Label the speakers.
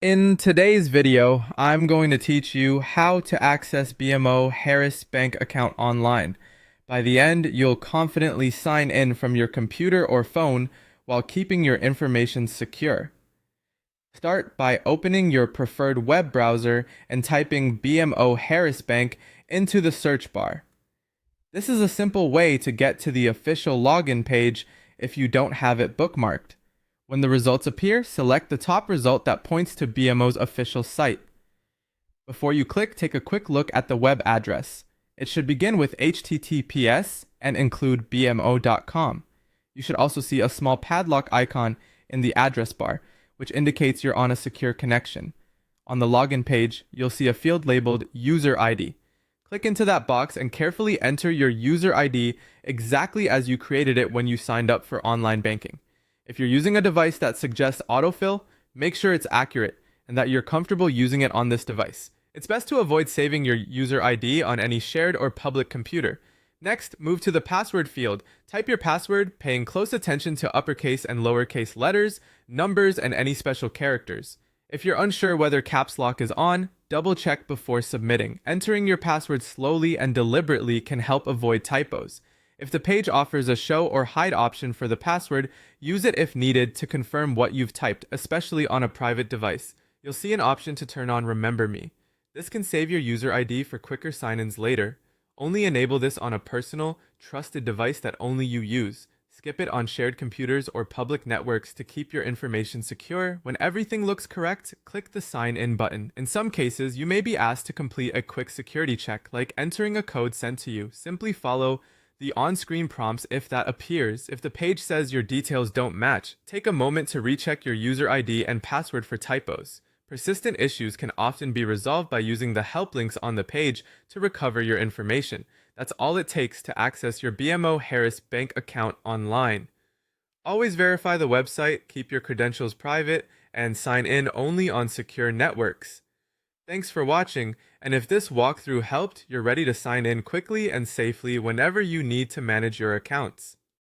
Speaker 1: In today's video, I'm going to teach you how to access BMO Harris Bank account online. By the end, you'll confidently sign in from your computer or phone while keeping your information secure. Start by opening your preferred web browser and typing BMO Harris Bank into the search bar. This is a simple way to get to the official login page if you don't have it bookmarked. When the results appear, select the top result that points to BMO's official site. Before you click, take a quick look at the web address. It should begin with HTTPS and include bmo.com. You should also see a small padlock icon in the address bar, which indicates you're on a secure connection. On the login page, you'll see a field labeled User ID. Click into that box and carefully enter your user ID exactly as you created it when you signed up for online banking. If you're using a device that suggests autofill, make sure it's accurate and that you're comfortable using it on this device. It's best to avoid saving your user ID on any shared or public computer. Next, move to the password field. Type your password, paying close attention to uppercase and lowercase letters, numbers, and any special characters. If you're unsure whether caps lock is on, double check before submitting. Entering your password slowly and deliberately can help avoid typos. If the page offers a show or hide option for the password, use it if needed to confirm what you've typed, especially on a private device. You'll see an option to turn on Remember Me. This can save your user ID for quicker sign-ins later. Only enable this on a personal, trusted device that only you use. Skip it on shared computers or public networks to keep your information secure. When everything looks correct, click the Sign In button. In some cases, you may be asked to complete a quick security check, like entering a code sent to you. Simply follow the on-screen prompts if that appears. If the page says your details don't match, take a moment to recheck your user ID and password for typos. Persistent issues can often be resolved by using the help links on the page to recover your information. That's all it takes to access your BMO Harris Bank account online. Always verify the website, keep your credentials private, and sign in only on secure networks. Thanks for watching, and if this walkthrough helped, you're ready to sign in quickly and safely whenever you need to manage your accounts.